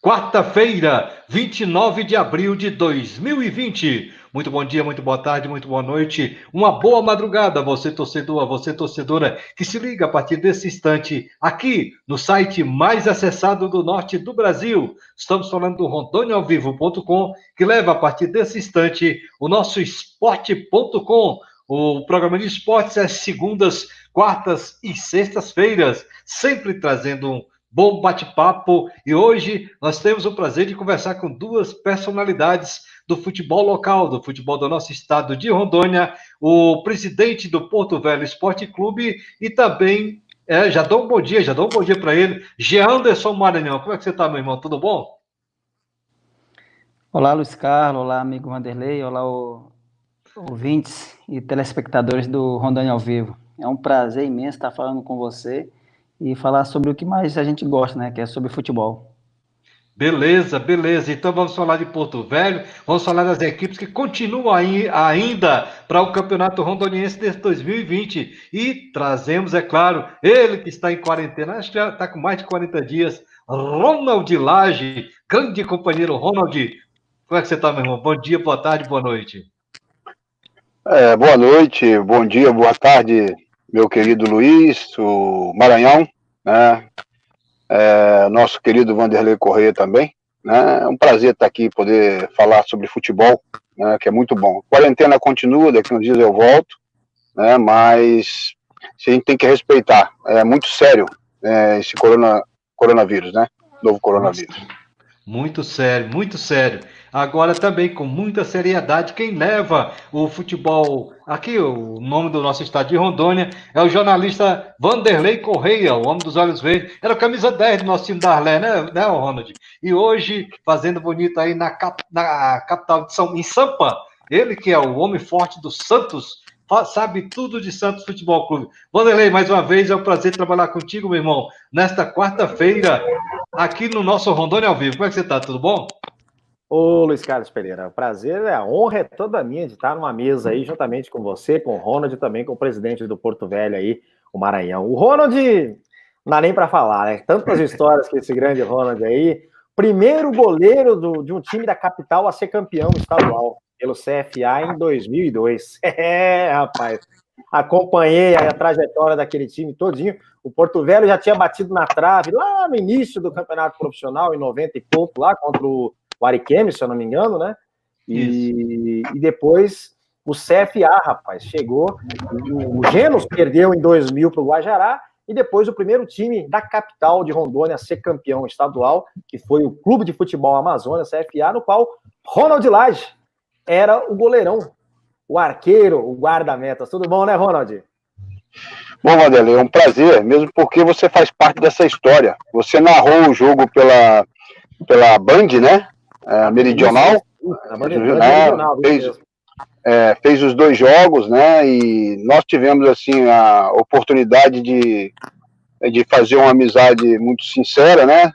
Quarta-feira, 29 de abril de 2020. Muito bom dia, muito boa tarde, muito boa noite. Uma boa madrugada, você torcedor, a você torcedora, que se liga a partir desse instante aqui no site mais acessado do norte do Brasil. Estamos falando do rondoniaovivo.com, que leva a partir desse instante o nosso esporte.com. O programa de esportes é segundas, quartas e sextas-feiras, sempre trazendo um bom bate-papo, e hoje nós temos o prazer de conversar com duas personalidades do futebol local, do futebol do nosso estado de Rondônia, o presidente do Porto Velho Esporte Clube e também, já dou um bom dia para ele, Jean Anderson Maranhão. Como é que você está, meu irmão? Tudo bom? Olá, Luiz Carlos, olá, amigo Vanderlei, olá, ouvintes e telespectadores do Rondônia ao Vivo. É um prazer imenso estar falando com você e falar sobre o que mais a gente gosta, né, que é sobre futebol. Beleza. Então vamos falar de Porto Velho, vamos falar das equipes que continuam aí ainda para o Campeonato Rondoniense de 2020 e trazemos, é claro, ele que está em quarentena, acho que já está com mais de 40 dias, Ronald Lage, grande companheiro Ronald. Como é que você está, meu irmão? Bom dia, boa tarde, boa noite. Boa noite, bom dia, boa tarde, meu querido Luiz, o Maranhão, né? Nosso querido Vanderlei Corrêa também, né? É um prazer estar aqui, poder falar sobre futebol, né? Que é muito bom. A quarentena continua, daqui uns dias eu volto, né? Mas a gente tem que respeitar, é muito sério esse coronavírus, né? Novo coronavírus. Muito sério, muito sério. Agora também com muita seriedade, quem leva o futebol aqui, o nome do nosso estado de Rondônia, é o jornalista Vanderlei Corrêa, o homem dos olhos verdes. Era o camisa 10 do nosso time da Arlé, né, Ronald? E hoje, fazendo bonito aí na capital em Sampa, ele que é o homem forte do Santos, sabe tudo de Santos Futebol Clube. Vanderlei, mais uma vez, é um prazer trabalhar contigo, meu irmão, nesta quarta-feira, aqui no nosso Rondônia ao Vivo. Como é que você está? Tudo bom? Ô, Luiz Carlos Pereira, o prazer, a honra é toda minha de estar numa mesa aí, juntamente com você, com o Ronald e também com o presidente do Porto Velho aí, o Maranhão. O Ronald, não dá nem para falar, né? Tantas histórias que esse grande Ronald aí. Primeiro goleiro de um time da capital a ser campeão estadual, pelo CFA em 2002. Rapaz, acompanhei a trajetória daquele time todinho. O Porto Velho já tinha batido na trave lá no início do campeonato profissional, em 90 e pouco, lá contra o Ariquemes, se eu não me engano, né? E depois o CFA, rapaz, chegou. O Genos perdeu em 2000 para o Guajará, e depois o primeiro time da capital de Rondônia a ser campeão estadual, que foi o Clube de Futebol Amazonas, CFA, no qual Ronald Lage era o goleirão, o arqueiro, o guarda-metas. Tudo bom, né, Ronald? Bom, Vanderlei, é um prazer, mesmo porque você faz parte dessa história. Você narrou o jogo pela Band, né? Meridional. Fez os dois jogos, né? E nós tivemos assim a oportunidade de fazer uma amizade muito sincera, né?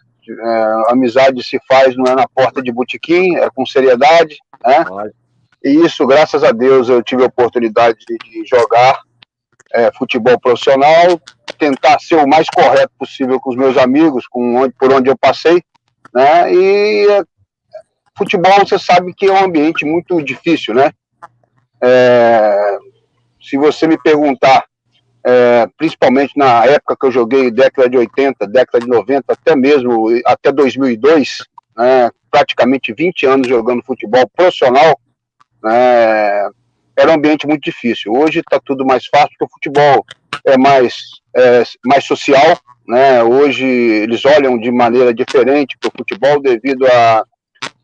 A amizade se faz não é na porta de botequim, é com seriedade, né? E isso, graças a Deus, eu tive a oportunidade de jogar futebol profissional, tentar ser o mais correto possível com os meus amigos, por onde eu passei, né? E futebol, você sabe que é um ambiente muito difícil, né? Se você me perguntar, principalmente na época que eu joguei, década de 80, década de 90, até 2002, né, praticamente 20 anos jogando futebol profissional, era um ambiente muito difícil. Hoje está tudo mais fácil, porque o futebol é mais social, né? Hoje eles olham de maneira diferente para o futebol devido à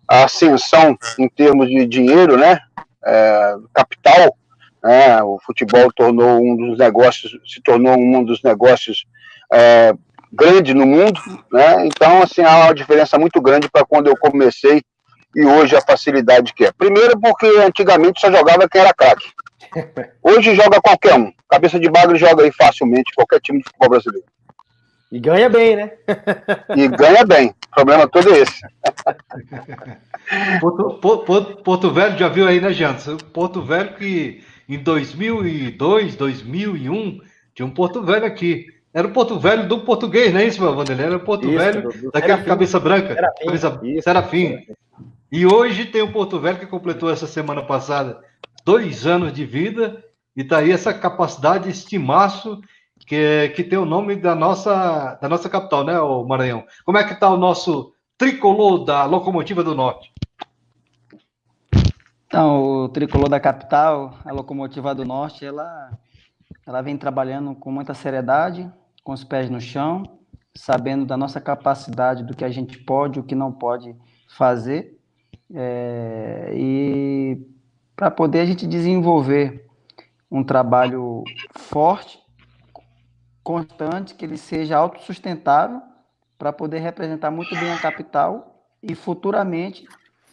ascensão em termos de dinheiro, né? Capital, né? O futebol se tornou um dos negócios grande no mundo, né? Então, assim, há uma diferença muito grande para quando eu comecei e hoje a facilidade que é. Primeiro porque antigamente só jogava quem era craque. Hoje joga qualquer um. Cabeça de bagre joga aí facilmente qualquer time de futebol brasileiro. E ganha bem, né? E ganha bem. O problema todo é esse. Porto Velho, já viu aí, né, Jansen? Porto Velho que em 2002, 2001, tinha um Porto Velho aqui. Era o Porto Velho do português, não é isso, Vanderlei? Era o Porto Isso, Velho do daquele Serafim. cabeça branca, Serafim, cabeça isso. Serafim. E hoje tem o Porto Velho que completou essa semana passada 2 anos de vida e tá aí essa capacidade, esse timaço que tem o nome da nossa capital, né, o Maranhão? Como é que tá o nosso tricolor da Locomotiva do Norte? Então, o tricolor da capital, a Locomotiva do Norte, ela vem trabalhando com muita seriedade, com os pés no chão, sabendo da nossa capacidade, do que a gente pode, o que não pode fazer, e para poder a gente desenvolver um trabalho forte, constante, que ele seja autossustentável, para poder representar muito bem a capital e futuramente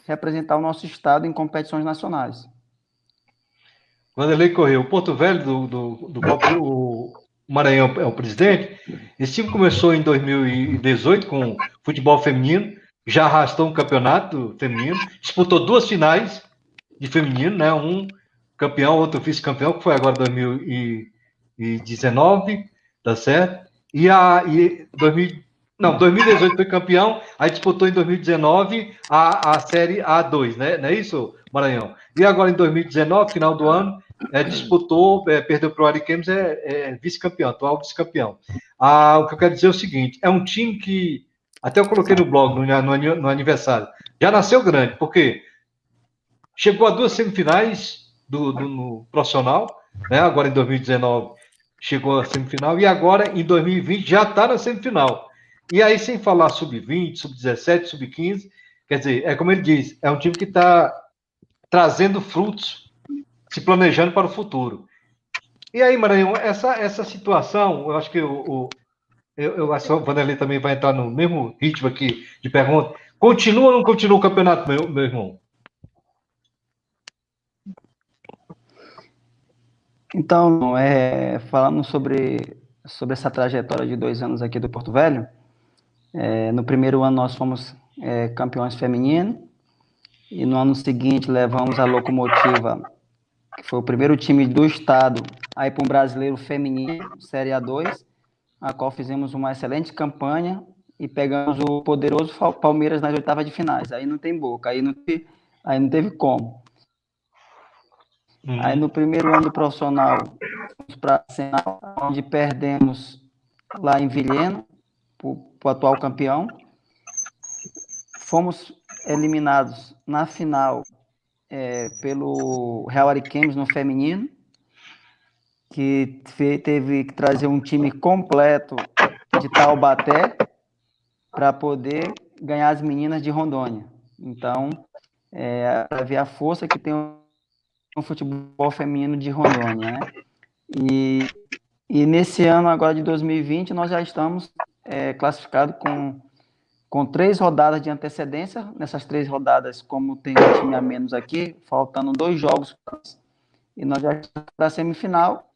representar o nosso estado em competições nacionais. Vanderlei Corrêa, o Porto Velho, do qual o Maranhão é o presidente, esse time começou em 2018 com futebol feminino, já arrastou um campeonato feminino, disputou 2 finais de feminino, né? Um campeão, outro vice-campeão, que foi agora 2019, tá certo? 2018 foi campeão, aí disputou em 2019 a Série A2, né? Não é isso, Maranhão? E agora em 2019, final do ano, disputou, perdeu para o Ariquemes, vice-campeão, atual vice-campeão. O que eu quero dizer é o seguinte, é um time que, até eu coloquei no blog, no aniversário, já nasceu grande, porque chegou a 2 semifinais no profissional, né? Agora em 2019 chegou à semifinal, e agora em 2020 já está na semifinal. E aí, sem falar sub-20, sub-17, sub-15, quer dizer, é como ele diz, é um time que está trazendo frutos, se planejando para o futuro. E aí, Maranhão, essa situação, eu acho que eu acho que o Vanderlei também vai entrar no mesmo ritmo aqui de pergunta. Continua ou não continua o campeonato, meu irmão? Então, falando sobre essa trajetória de 2 anos aqui do Porto Velho, no primeiro ano nós fomos campeões femininos, e no ano seguinte levamos a Locomotiva, que foi o primeiro time do estado, aí para um brasileiro feminino, Série A2, a qual fizemos uma excelente campanha e pegamos o poderoso Palmeiras nas oitavas de finais. Aí não tem boca, aí não teve como. Aí no primeiro ano do profissional, fomos para a final, onde perdemos lá em Vilhena, para o atual campeão. Fomos eliminados na final pelo Real Ariquemes no feminino, que teve que trazer um time completo de Taubaté para poder ganhar as meninas de Rondônia. Então, para ver a força que tem o futebol feminino de Rondônia, né? E nesse ano agora de 2020 nós já estamos classificados com 3 rodadas de antecedência. Nessas 3 rodadas, como tem um time a menos aqui, faltando 2 jogos, e nós já estamos para a semifinal.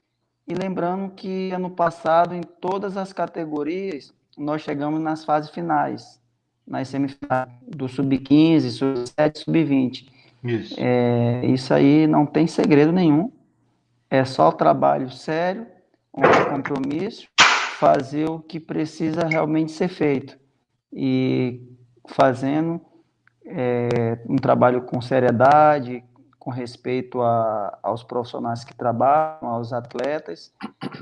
E lembrando que ano passado, em todas as categorias, nós chegamos nas fases finais, nas semifinais do sub-15, sub-17, sub-20. Isso. Isso aí não tem segredo nenhum, é só trabalho sério, um compromisso, fazer o que precisa realmente ser feito. E fazendo um trabalho com seriedade, com respeito aos profissionais que trabalham, aos atletas,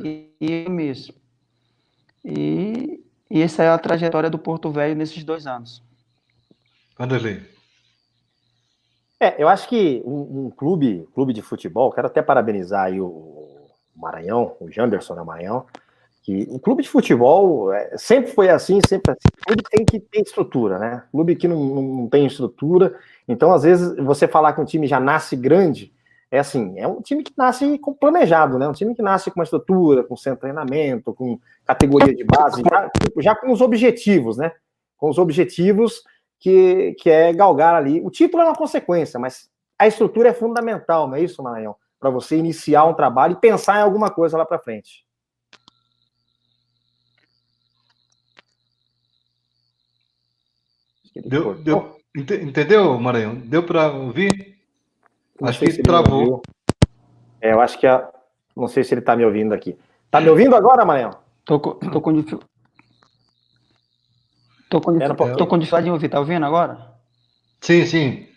e isso. E essa é a trajetória do Porto Velho nesses 2 anos. Vanderlei. Eu acho que um clube de futebol, quero até parabenizar aí o Maranhão, o Janderson da Maranhão, que o clube de futebol sempre foi assim, sempre assim. O clube tem que ter estrutura, né? Clube que não tem estrutura. Então, às vezes, você falar que um time já nasce grande, é um time que nasce planejado, né? Um time que nasce com uma estrutura, com centro de treinamento, com categoria de base, já com os objetivos, né? Com os objetivos que é galgar ali. O título é uma consequência, mas a estrutura é fundamental, não é isso, Maranhão? Para você iniciar um trabalho e pensar em alguma coisa lá para frente. Entendeu, Maranhão? Deu para ouvir? Acho que travou. Eu acho que não sei se ele está me ouvindo aqui. Tá me ouvindo agora, Maranhão? Tô com dificuldade. Tô com dificuldade de ouvir, tá ouvindo agora? Sim, sim.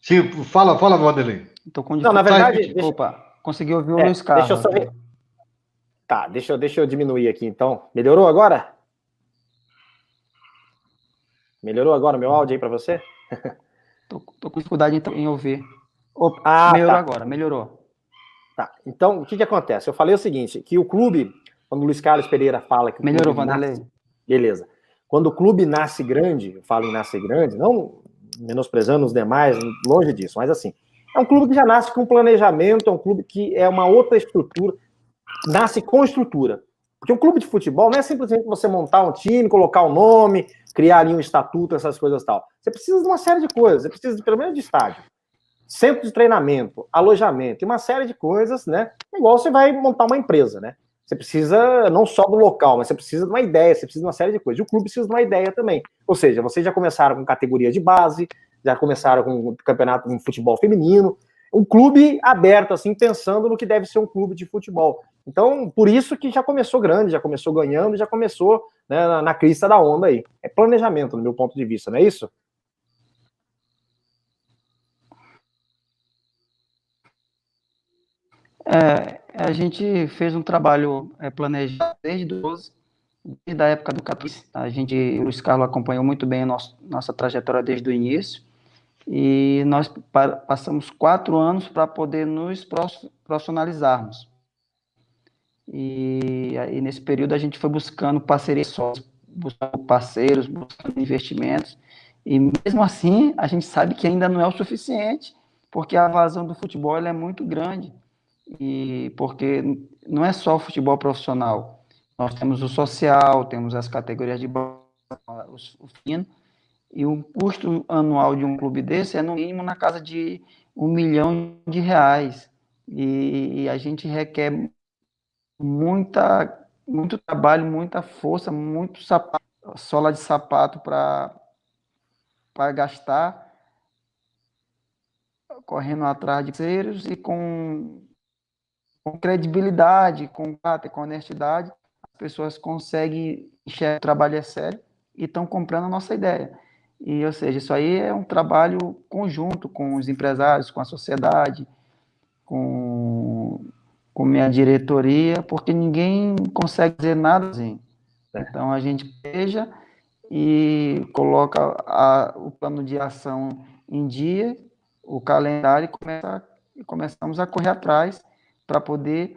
Sim, fala, Vanderlei. Tô com Não, na dificuldade. verdade, Opa, consegui ouvir o Luiz deixa eu Carlos. só ver. Tá, deixa eu diminuir aqui então. Melhorou agora? Melhorou agora o meu áudio aí para você? Tô com dificuldade em ouvir. Opa, Ah, melhorou tá. agora, melhorou. Tá. Então, o que acontece? Eu falei o seguinte, que o clube, quando o Luiz Carlos Pereira fala que o Melhorou, clube Vanderlei. nasce... Beleza. Quando o clube nasce grande, eu falo em nascer grande, não menosprezando os demais, longe disso, mas assim, é um clube que já nasce com planejamento, é um clube que é uma outra estrutura, nasce com estrutura. Porque um clube de futebol não é simplesmente você montar um time, colocar um nome, criar ali um estatuto, essas coisas e tal. Você precisa de uma série de coisas, você precisa pelo menos de estádio, centro de treinamento, alojamento e uma série de coisas, né? Igual você vai montar uma empresa, né? Você precisa não só do local, mas você precisa de uma ideia, você precisa de uma série de coisas. E o clube precisa de uma ideia também. Ou seja, vocês já começaram com categoria de base, já começaram com campeonato de futebol feminino, um clube aberto, assim, pensando no que deve ser um clube de futebol. Então, por isso que já começou grande, já começou ganhando, já começou, né, na crista da onda aí. É planejamento, no meu ponto de vista, não é isso? A gente fez um trabalho planejado desde o 12, desde a época do 14. O Luiz Carlos acompanhou muito bem a nossa trajetória desde o início. E nós passamos 4 anos para poder nos profissionalizarmos. E aí, nesse período, a gente foi buscando parcerias sócias, buscando parceiros, buscando investimentos. E mesmo assim, a gente sabe que ainda não é o suficiente, porque a vazão do futebol ela é muito grande. E porque não é só o futebol profissional. Nós temos o social, temos as categorias de base, o fino, e o custo anual de um clube desse é no mínimo na casa de R$ 1 milhão. E a gente requer muito trabalho, muita força, muito sapato, sola de sapato para gastar, correndo atrás de parceiros e com credibilidade, com caráter, com honestidade, as pessoas conseguem enxergar que o trabalho é sério e estão comprando a nossa ideia. E, ou seja, isso aí é um trabalho conjunto com os empresários, com a sociedade, com, com minha diretoria, porque ninguém consegue dizer nada assim. Então, a gente planeja e coloca o plano de ação em dia, o calendário, e começamos a correr atrás para poder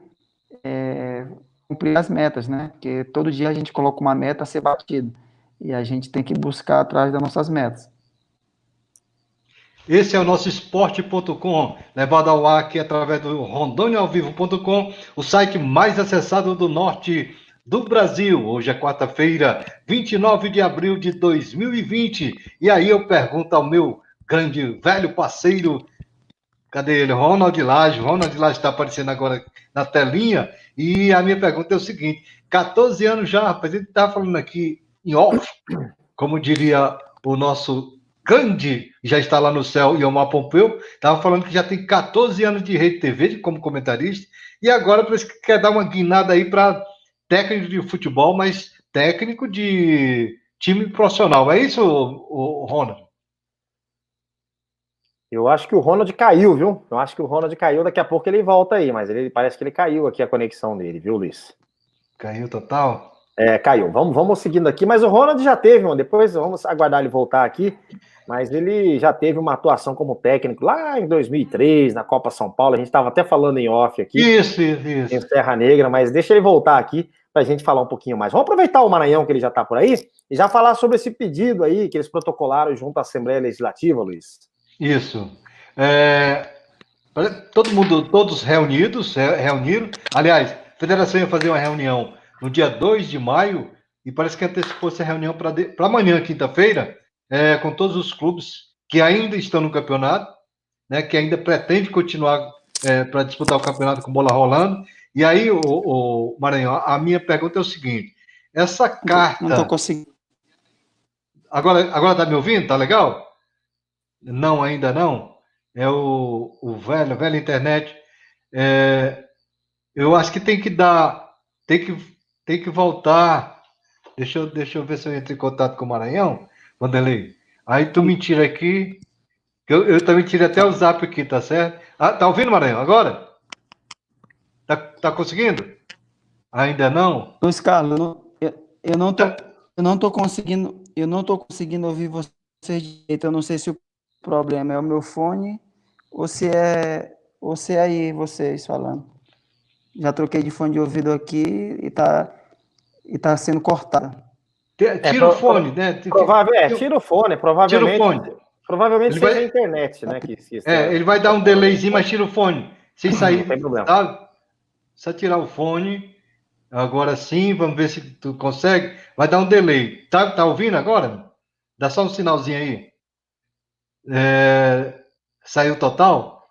cumprir as metas, né? Porque todo dia a gente coloca uma meta a ser batida e a gente tem que buscar atrás das nossas metas. Esse é o nosso esporte.com, levado ao ar aqui através do rondôniaovivo.com, o site mais acessado do norte do Brasil. Hoje é quarta-feira, 29 de abril de 2020. E aí eu pergunto ao meu grande velho parceiro, cadê ele? Ronald Lage. Ronald Lage está aparecendo agora na telinha. E a minha pergunta é o seguinte: 14 anos já, rapaz, ele está falando aqui em off, como diria o nosso grande, já está lá no céu, Iomar Pompeu, estava falando que já tem 14 anos de Rede TV como comentarista, e agora parece que quer dar uma guinada aí para técnico de futebol, mas técnico de time profissional. É isso, Ronald? Eu acho que o Ronald caiu, viu? Eu acho que o Ronald caiu, daqui a pouco ele volta aí, mas ele parece que ele caiu aqui a conexão dele, viu, Luiz? Caiu total? Caiu. Vamos seguindo aqui, mas o Ronald já teve, mano. Depois vamos aguardar ele voltar aqui, mas ele já teve uma atuação como técnico lá em 2003, na Copa São Paulo. A gente estava até falando em off aqui. Isso. Em Serra Negra, mas deixa ele voltar aqui para a gente falar um pouquinho mais. Vamos aproveitar o Maranhão, que ele já está por aí, e já falar sobre esse pedido aí que eles protocolaram junto à Assembleia Legislativa, Luiz. Isso. Todos reuniram. Aliás, a federação ia fazer uma reunião no dia 2 de maio e parece que antecipou essa reunião para amanhã, quinta-feira, com todos os clubes que ainda estão no campeonato, né, que ainda pretende continuar para disputar o campeonato com bola rolando. E aí, o Maranhão, a minha pergunta é o seguinte: essa carta. Não estou conseguindo. Agora tá me ouvindo? Tá legal? Não, ainda não. É o velho internet. Eu acho que tem que tem que voltar. Deixa eu ver se eu entro em contato com o Maranhão, Vanderlei. Aí tu me tira aqui. Eu também tirei até o zap aqui, tá certo? Ah, tá ouvindo, Maranhão? Agora? Tá conseguindo? Ainda não? Luiz Carlos, eu não tô conseguindo ouvir vocês direito. Eu não sei se o problema é o meu fone ou se é aí vocês falando. Já troquei de fone de ouvido aqui e tá sendo cortado. Tira o fone, né? Tira o fone, Tira o fone. provavelmente Ele seja a vai, internet, né? ele vai dar um delayzinho, mas tira o fone. Sem sair, não tem problema. sabe? Só tirar o fone. Agora sim, vamos ver se tu consegue. Vai dar um delay. Tá ouvindo agora? Dá só um sinalzinho aí. Saiu total?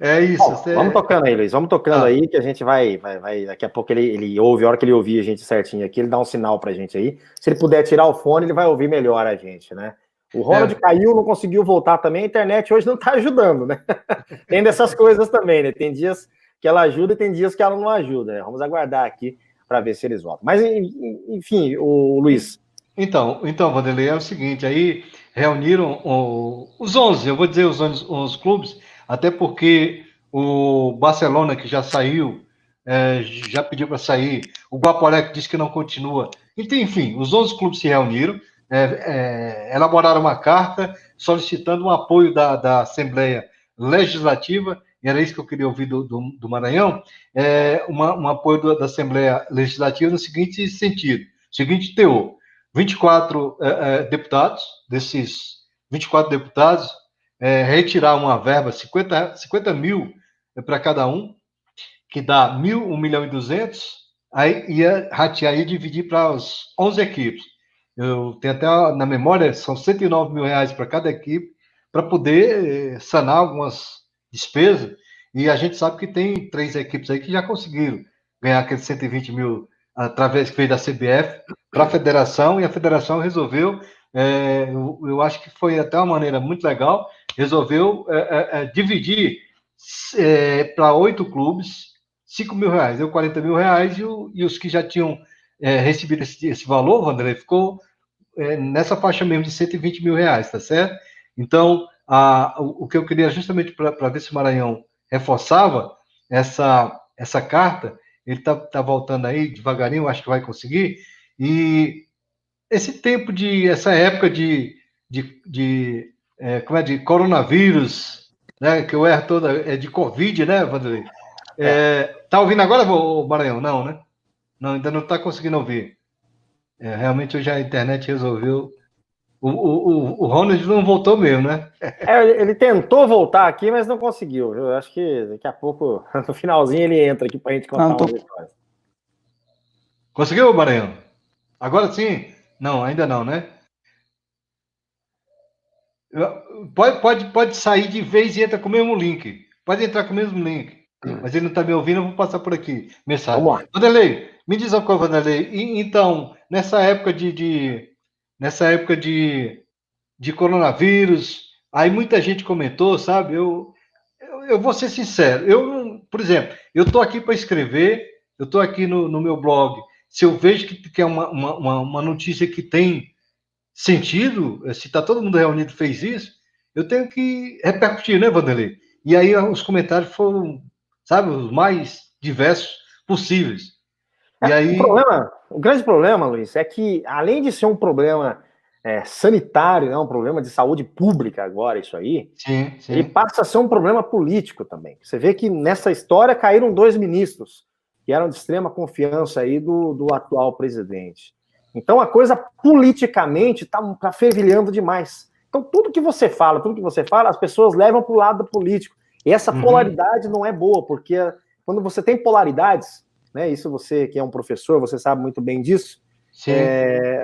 É isso. Bom, vamos tocando aí, Luiz. Vamos tocando aí que a gente vai. Daqui a pouco ele ouve, a hora que ele ouvir a gente certinho aqui, ele dá um sinal pra gente aí. Se ele puder tirar o fone, ele vai ouvir melhor a gente, né? O Ronald caiu, não conseguiu voltar também. A internet hoje não tá ajudando, né? Tem dessas coisas também, né? Tem dias que ela ajuda e tem dias que ela não ajuda, né? Vamos aguardar aqui para ver se eles voltam. Mas, enfim, o Luiz. Então, Vanderlei, é o seguinte, aí reuniram os 11, eu vou dizer os 11 clubes, até porque o Barcelona, que já saiu, já pediu para sair, o Guaporé, que disse que não continua. Então, enfim, os 11 clubes se reuniram, elaboraram uma carta solicitando um apoio da Assembleia Legislativa, e era isso que eu queria ouvir do Maranhão, um apoio da Assembleia Legislativa no seguinte sentido, seguinte teor: 24 deputados, desses 24 deputados, retirar uma verba, 50 mil para cada um, que dá 1 milhão e 200, aí ia ratear e dividir para as 11 equipes. Eu tenho até na memória, são 109 mil reais para cada equipe, para poder sanar algumas despesas, e a gente sabe que tem 3 equipes aí que já conseguiram ganhar aqueles 120 mil através que veio da CBF para a federação, e a federação resolveu, eu acho que foi até uma maneira muito legal, resolveu dividir para 8 clubes 5 mil reais, deu 40 mil reais, e os que já tinham recebido esse valor, Vanderlei, ficou nessa faixa mesmo de 120 mil reais, tá certo? Então, o que eu queria justamente para ver se o Maranhão reforçava essa carta, ele tá voltando aí devagarinho, acho que vai conseguir, e essa época de coronavírus, né, que eu erro toda, de Covid, né, Vanderlei? Tá ouvindo agora, Maranhão? Não, né? Não, ainda não está conseguindo ouvir. Realmente hoje a internet resolveu. O Ronald não voltou mesmo, né? Ele tentou voltar aqui, mas não conseguiu. Eu acho que daqui a pouco, no finalzinho, ele entra aqui para a gente contar uma história. Conseguiu, Maranhão? Agora sim? Não, ainda não, né? Pode sair de vez e entra com o mesmo link. Pode entrar com o mesmo link. Mas ele não está me ouvindo, eu vou passar por aqui. Mensagem. Vamos lá. Vanderlei, me diz uma coisa, Vanderlei. Então, nessa época de coronavírus, aí muita gente comentou, sabe? Eu vou ser sincero. Por exemplo, eu estou aqui para escrever, eu estou aqui no meu blog. Se eu vejo que é uma notícia que tem sentido, se está todo mundo reunido e fez isso, eu tenho que repercutir, né, Vanderlei? E aí os comentários foram, sabe, os mais diversos possíveis. E aí... O grande problema, Luiz, é que além de ser um problema sanitário, né, um problema de saúde pública agora, isso aí, sim. Ele passa a ser um problema político também. Você vê que nessa história caíram 2 ministros, que eram de extrema confiança aí do atual presidente. Então a coisa politicamente está fervilhando demais. Então tudo que você fala, as pessoas levam para o lado político. E essa polaridade não é boa, porque quando você tem polaridades, né, isso você que é um professor, você sabe muito bem disso,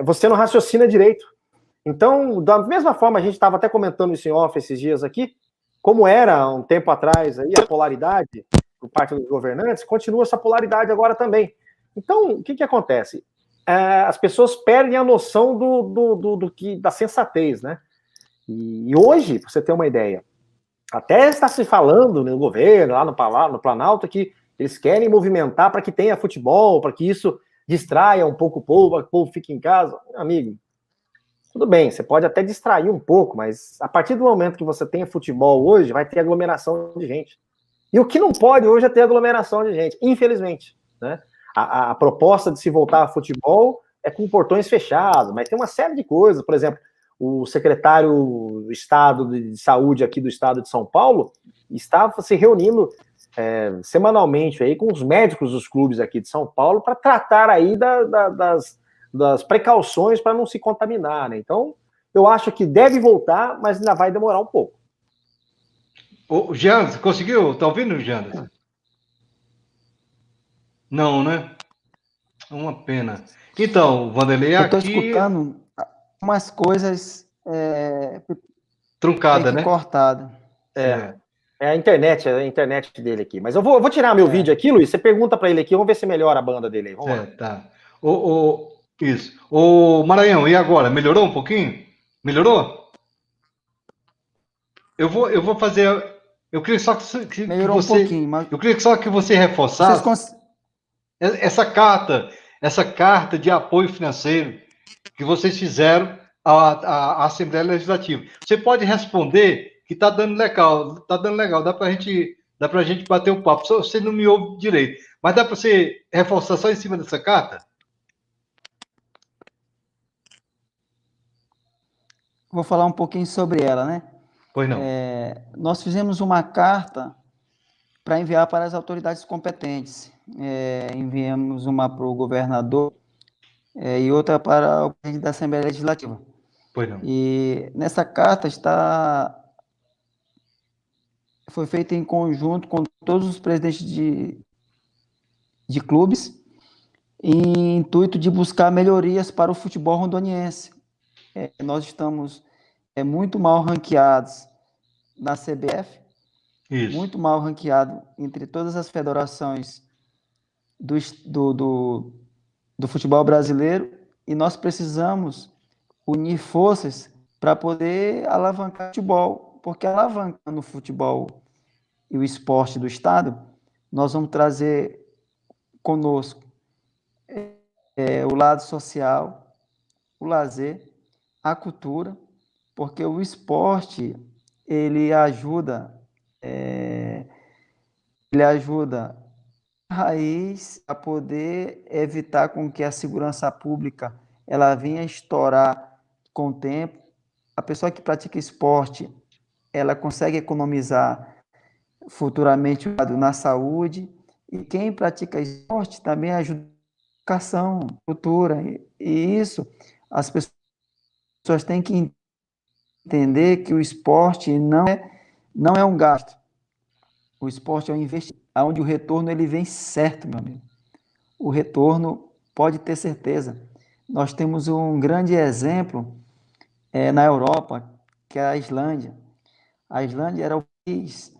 você não raciocina direito. Então, da mesma forma, a gente estava até comentando isso em off esses dias aqui, como era um tempo atrás aí, a polaridade por parte dos governantes, continua essa polaridade agora também. Então, o que acontece? As pessoas perdem a noção da sensatez, né? E hoje, para você ter uma ideia, até está se falando no governo, lá no Planalto, que Eles querem movimentar para que tenha futebol, para que isso distraia um pouco o povo, para que o povo fique em casa. Amigo, tudo bem, você pode até distrair um pouco, mas a partir do momento que você tenha futebol hoje, vai ter aglomeração de gente. E o que não pode hoje é ter aglomeração de gente, infelizmente, né? A proposta de se voltar a futebol é com portões fechados, mas tem uma série de coisas. Por exemplo, o secretário do Estado de Saúde aqui do Estado de São Paulo estava se reunindo semanalmente aí com os médicos dos clubes aqui de São Paulo para tratar aí das precauções para não se contaminar, né? Então, eu acho que deve voltar, mas ainda vai demorar um pouco. O Jean, conseguiu? Tá ouvindo, Jean? Não, né? Uma pena. Então, Vanderlei, Eu estou aqui... escutando umas coisas truncada, meio que né? cortada. É a internet dele aqui. Mas eu vou tirar meu vídeo aqui, Luiz. Você pergunta para ele aqui, vamos ver se melhora a banda dele aí. Vamos lá. Tá. Isso. Ô, Maranhão, e agora? Melhorou um pouquinho? Melhorou? Eu vou fazer... Eu queria só que Melhorou você... um pouquinho, mas... Eu queria só que você reforçasse essa carta de apoio financeiro que vocês fizeram à Assembleia Legislativa. Você pode responder que está dando legal, dá para a gente bater um papo. Só você não me ouve direito, mas dá para você reforçar só em cima dessa carta? Vou falar um pouquinho sobre ela, né? Pois não. Nós fizemos uma carta para enviar para as autoridades competentes. Enviamos uma para o governador e outra para o presidente da Assembleia Legislativa. Pois não. E nessa carta foi feita em conjunto com todos os presidentes de clubes, em intuito de buscar melhorias para o futebol rondoniense. Nós estamos muito mal ranqueados na CBF, Isso. muito mal ranqueado entre todas as federações do futebol brasileiro, e nós precisamos unir forças para poder alavancar o futebol, porque alavancando o futebol e o esporte do Estado, nós vamos trazer conosco o lado social, o lazer, a cultura, porque o esporte, ele ajuda a raiz a poder evitar com que a segurança pública ela venha estourar com o tempo. A pessoa que pratica esporte, ela consegue economizar futuramente na saúde, e quem pratica esporte também ajuda a educação, cultura, e isso as pessoas têm que entender que o esporte não é um gasto. O esporte é um investimento, onde o retorno ele vem certo, meu amigo. O retorno, pode ter certeza. Nós temos um grande exemplo na Europa, que é a Islândia. A Islândia era o país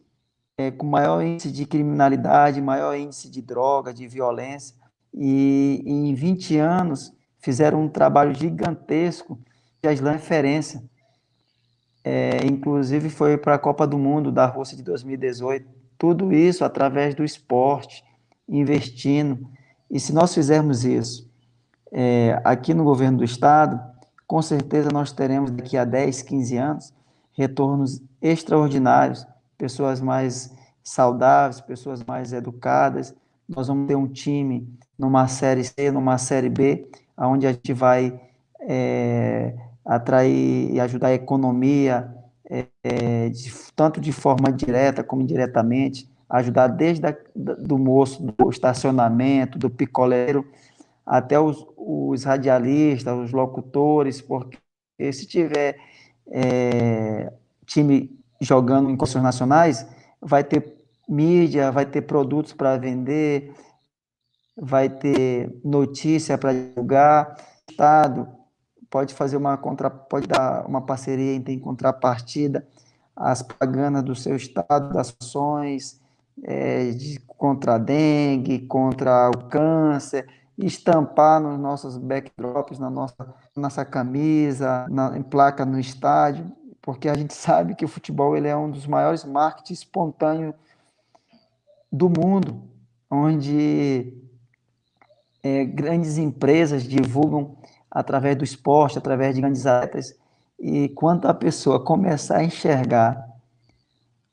com maior índice de criminalidade, maior índice de droga, de violência, e em 20 anos fizeram um trabalho gigantesco de a Islândia referência. Inclusive foi para a Copa do Mundo da Rússia de 2018. Tudo isso através do esporte, investindo. E se nós fizermos isso aqui no governo do Estado, com certeza nós teremos daqui a 10, 15 anos retornos extraordinários, pessoas mais saudáveis, pessoas mais educadas. Nós vamos ter um time numa Série C, numa Série B, onde a gente vai atrair e ajudar a economia, tanto de forma direta como indiretamente, ajudar desde do moço, do estacionamento, do picoleiro, até os radialistas, os locutores, porque se tiver time jogando em competições nacionais, vai ter mídia, vai ter produtos para vender, vai ter notícia para divulgar. O Estado pode fazer pode dar uma parceria em contrapartida às propagandas do seu Estado, das ações contra a dengue, contra o câncer, estampar nos nossos backdrops, na nossa camisa, em placa no estádio, porque a gente sabe que o futebol ele é um dos maiores marketing espontâneos do mundo. onde grandes empresas divulgam através do esporte, através de grandes atletas, e quando a pessoa começar a enxergar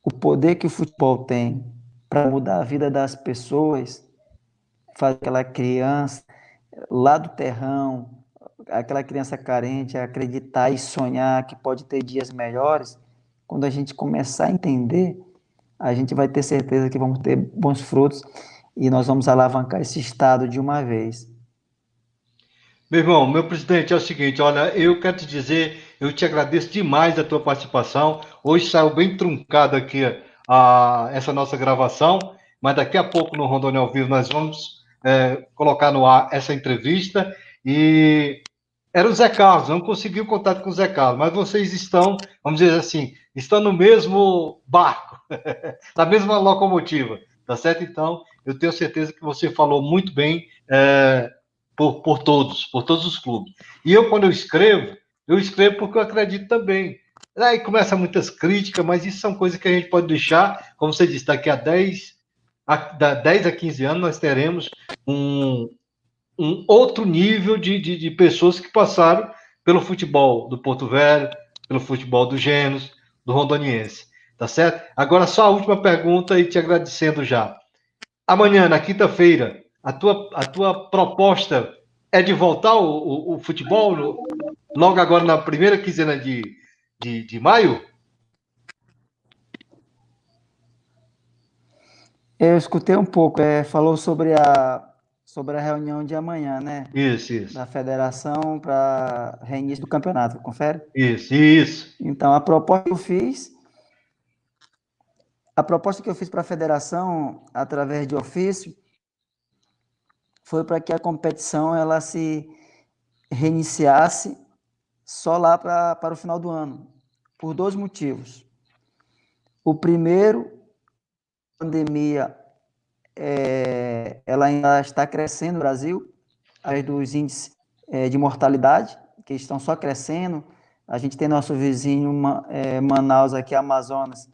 o poder que o futebol tem para mudar a vida das pessoas, fazer aquela criança lá do terrão, aquela criança carente, acreditar e sonhar que pode ter dias melhores, quando a gente começar a entender, a gente vai ter certeza que vamos ter bons frutos e nós vamos alavancar esse estado de uma vez. Meu irmão, meu presidente, é o seguinte, olha, eu quero te dizer, eu te agradeço demais a tua participação. Hoje saiu bem truncado aqui essa nossa gravação, mas daqui a pouco no Rondônia ao Vivo nós vamos colocar no ar essa entrevista. E era o Zé Carlos, não consegui o contato com o Zé Carlos, mas vocês estão, vamos dizer assim, estão no mesmo barco, na mesma locomotiva, tá certo? Então, eu tenho certeza que você falou muito bem por todos os clubes. E eu, quando eu escrevo porque eu acredito também. Aí começa muitas críticas, mas isso são coisas que a gente pode deixar, como você disse, daqui a 10 a 15 anos nós teremos um outro nível de pessoas que passaram pelo futebol do Porto Velho, pelo futebol do Gêmeos, do Rondoniense, tá certo? Agora só a última pergunta e te agradecendo já. Amanhã, na quinta-feira, a tua proposta é de voltar o futebol logo agora na primeira quinzena de maio? Eu escutei um pouco, falou sobre a reunião de amanhã, né? Isso. Da federação para reinício do campeonato, confere? Isso. Então, a proposta que eu fiz para a federação, através de ofício, foi para que a competição ela se reiniciasse só lá para o final do ano, por 2 motivos. O primeiro, a pandemia ela ainda está crescendo no Brasil, dos índices de mortalidade, que estão só crescendo. A gente tem nosso vizinho Manaus, aqui, Amazonas,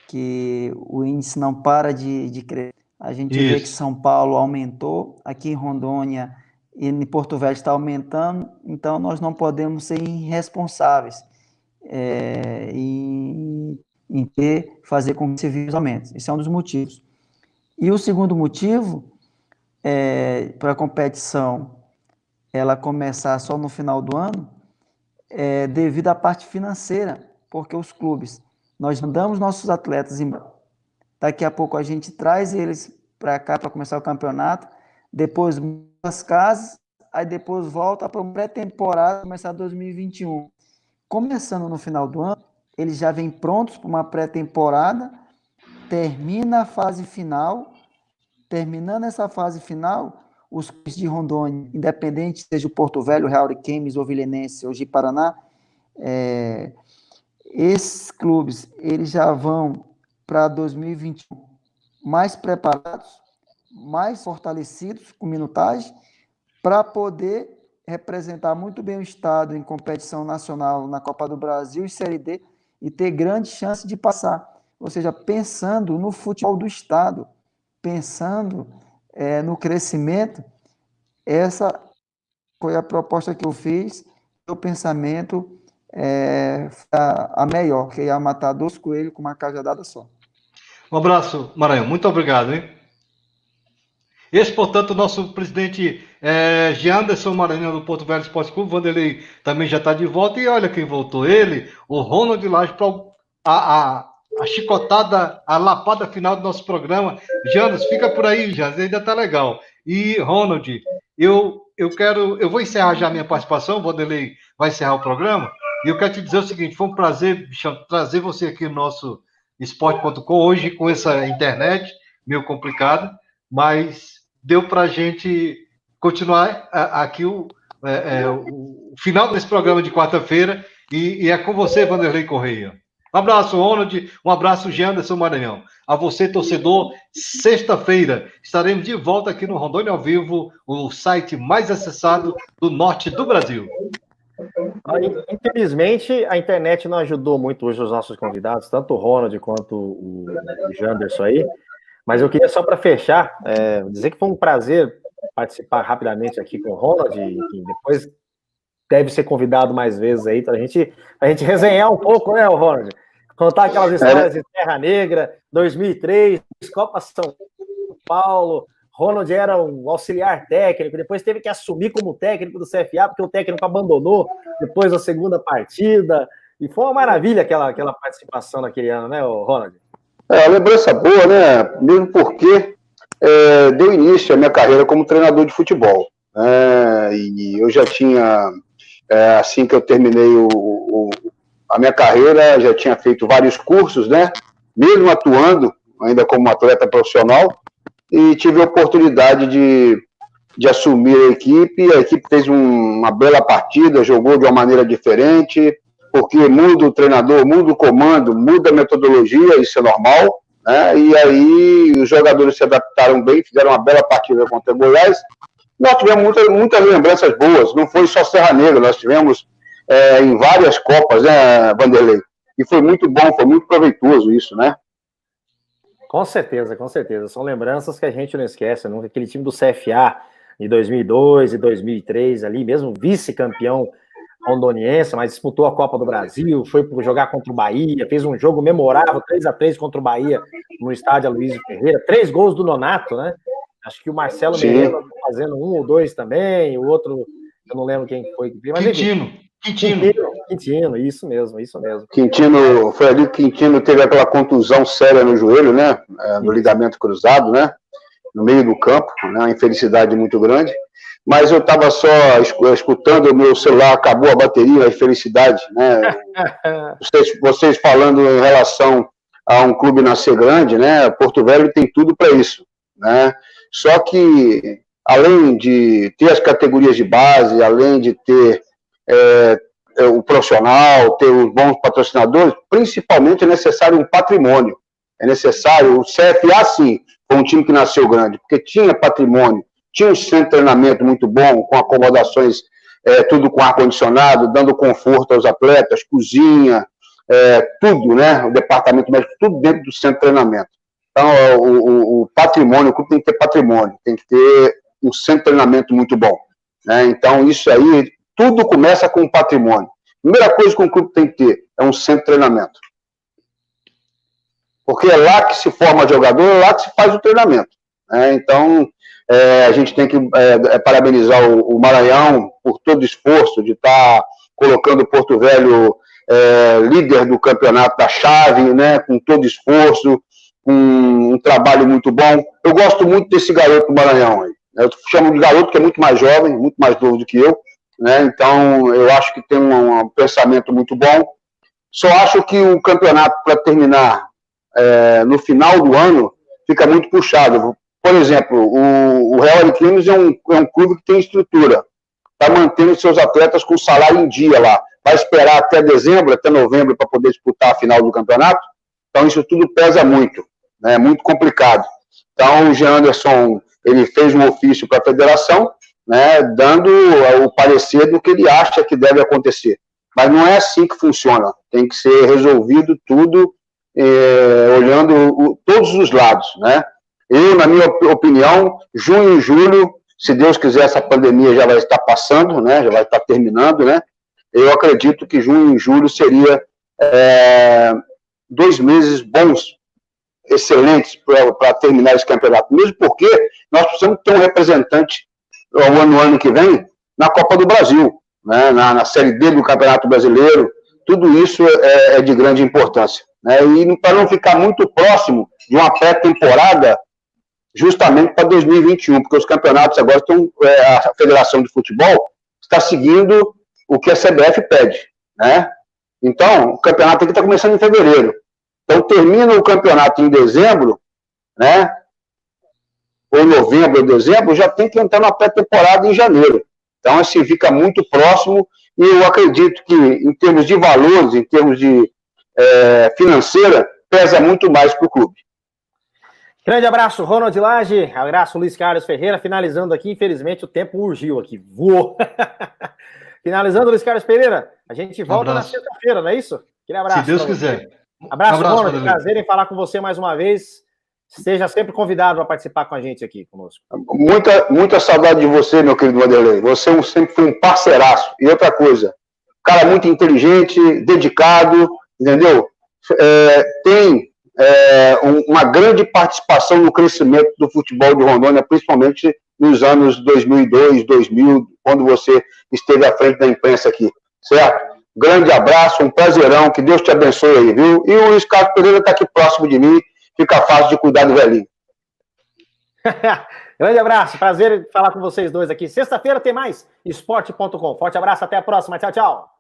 que o índice não para de crescer. A gente vê que São Paulo aumentou, aqui em Rondônia e em Porto Velho está aumentando, então nós não podemos ser irresponsáveis em fazer com que esse vírus aumente. Esse é um dos motivos. E o segundo motivo, para a competição ela começar só no final do ano, devido à parte financeira, porque os clubes, nós mandamos nossos atletas embora, daqui a pouco a gente traz eles para cá para começar o campeonato, depois as casas, aí depois volta para uma pré-temporada, começar 2021. Começando no final do ano, eles já vêm prontos para uma pré-temporada, termina a fase final, terminando essa fase final, os clubes de Rondônia, independente seja o Porto Velho, Real Ariquemes, ou Vilenense, ou Ji-Paraná, esses clubes eles já vão para 2021 mais preparados, mais fortalecidos com minutagem, para poder representar muito bem o estado em competição nacional na Copa do Brasil e Série D e ter grande chance de passar. Ou seja, pensando no futebol do estado, pensando no crescimento, essa foi a proposta que eu fiz, o pensamento a melhor, que ia matar 2 coelhos com uma cajadada só. Um abraço, Maranhão. Muito obrigado, hein? Esse, portanto, o nosso presidente Gianderson Maranhão do Porto Velho Esporte Clube, Vanderlei também já está de volta. E olha quem voltou, ele, o Ronald Lage, para a chicotada, a lapada final do nosso programa. Gianderson, fica por aí, Gianderson, ainda está legal. E, Ronald, eu vou encerrar já a minha participação, o Vanderlei vai encerrar o programa, e eu quero te dizer o seguinte, foi um prazer, bichão, trazer você aqui no nosso esporte.com, hoje com essa internet meio complicada, mas deu para a gente continuar aqui o final desse programa de quarta-feira, e é com você, Vanderlei Correia. Um abraço, Ronald, um abraço, Gianderson Maranhão. A você, torcedor, sexta-feira estaremos de volta aqui no Rondônia ao Vivo, o site mais acessado do norte do Brasil. Infelizmente, a internet não ajudou muito hoje os nossos convidados, tanto o Ronald quanto o Janderson aí, Mas eu queria só para fechar, dizer que foi um prazer participar rapidamente aqui com o Ronald, e depois deve ser convidado mais vezes aí para a gente resenhar um pouco, né, Ronald? Contar aquelas histórias de Terra Negra, 2003, Copa São Paulo. Ronald era um auxiliar técnico, depois teve que assumir como técnico do CFA, porque o técnico abandonou depois da segunda partida. E foi uma maravilha aquela participação naquele ano, né, Ronald? A lembrança boa, né? Mesmo porque deu início à minha carreira como treinador de futebol. E eu já tinha, assim que eu terminei a minha carreira, já tinha feito vários cursos, né? Mesmo atuando ainda como atleta profissional, e tive a oportunidade de assumir a equipe fez uma bela partida, jogou de uma maneira diferente, porque muda o treinador, muda o comando, muda a metodologia, isso é normal, né? E aí os jogadores se adaptaram bem, fizeram uma bela partida contra o Goiás. Nós tivemos muitas lembranças boas, não foi só Serra Negra, nós tivemos em várias Copas, né, Vanderlei? E foi muito bom, foi muito proveitoso isso, né? Com certeza, com certeza. São lembranças que a gente não esquece, nunca. Aquele time do CFA de 2002 e 2003 ali, mesmo vice-campeão rondoniense, mas disputou a Copa do Brasil, foi jogar contra o Bahia, fez um jogo memorável, 3-3 contra o Bahia no estádio Aloysio Ferreira, 3 gols do Nonato, né? Acho que o Marcelo Menezes fazendo 1 ou 2 também, o outro, eu não lembro quem foi. Mas, Quintino, isso mesmo. Quintino, foi ali que Quintino teve aquela contusão séria no joelho, né? No ligamento cruzado, né? No meio do campo, né? Uma infelicidade muito grande. Mas eu estava só escutando, o meu celular acabou a bateria, a infelicidade, né? Vocês falando em relação a um clube nascer grande, né? Porto Velho tem tudo para isso, né? Só que, além de ter as categorias de base, além de ter o profissional, ter os bons patrocinadores, principalmente é necessário um patrimônio. É necessário, o CFA, sim, foi um time que nasceu grande, porque tinha patrimônio, tinha um centro de treinamento muito bom, com acomodações, tudo com ar-condicionado, dando conforto aos atletas, cozinha, tudo, né? O departamento médico, tudo dentro do centro de treinamento. Então, o patrimônio, o clube tem que ter patrimônio, tem que ter um centro de treinamento muito bom, né? Então, isso aí, tudo começa com o patrimônio. Primeira coisa que um clube tem que ter é um centro de treinamento. Porque é lá que se forma jogador, é lá que se faz o treinamento, né? Então, a gente tem que parabenizar o Maranhão por todo o esforço de estar colocando o Porto Velho líder do campeonato da chave, né? Com todo esforço, com um trabalho muito bom. Eu gosto muito desse garoto do Maranhão aí. Eu chamo de garoto porque é muito mais jovem, muito mais novo do que eu, né? Então, eu acho que tem um pensamento muito bom. Só acho que o campeonato, para terminar no final do ano, fica muito puxado. Por exemplo, o Real Ariquemes é um clube que tem estrutura, está mantendo seus atletas com salário em dia lá. Vai esperar até dezembro, até novembro, para poder disputar a final do campeonato. Então, isso tudo pesa muito, né? É muito complicado. Então, o Jean Anderson, ele fez um ofício para a federação, né, dando o parecer do que ele acha que deve acontecer. Mas não é assim que funciona. Tem que ser resolvido tudo, olhando todos os lados, né? Eu, na minha opinião, junho e julho, se Deus quiser, essa pandemia já vai estar passando, né? Já vai estar terminando, né? Eu acredito que junho e julho seria 2 meses bons, excelentes para terminar esse campeonato. Mesmo porque nós precisamos ter um representante no ano que vem na Copa do Brasil, né? Na Série D do Campeonato Brasileiro. Tudo isso é de grande importância, né? E para não ficar muito próximo de uma pré-temporada justamente para 2021, porque os campeonatos agora estão, a Federação de Futebol está seguindo o que a CBF pede, né? Então, o campeonato aqui está começando em fevereiro. Então, termina o campeonato em dezembro, né? Ou novembro ou dezembro, já tem que entrar na pré-temporada em janeiro. Então, assim, fica muito próximo, e eu acredito que, em termos de valores, em termos de financeira, pesa muito mais para o clube. Grande abraço, Ronald Lage, abraço, Luiz Carlos Ferreira, finalizando aqui, infelizmente o tempo urgiu aqui, voou. Finalizando, Luiz Carlos Pereira, a gente volta na sexta-feira, não é isso? Aquele abraço. Se Deus quiser. Abraço, Ronald, prazer em falar com você mais uma vez. Seja sempre convidado para participar com a gente aqui conosco. Muita saudade de você, meu querido Vanderlei. Você sempre foi um parceiraço. E outra coisa, cara muito inteligente, dedicado, entendeu? Tem uma grande participação no crescimento do futebol de Rondônia, principalmente nos anos 2002, 2000, quando você esteve à frente da imprensa aqui, certo? Grande abraço, um prazerão, que Deus te abençoe aí, viu? E o Luiz Carlos Pereira está aqui próximo de mim, fica fácil de cuidar do velhinho. Grande abraço, prazer em falar com vocês dois aqui. Sexta-feira tem mais esporte.com. Forte abraço, até a próxima. Tchau, tchau.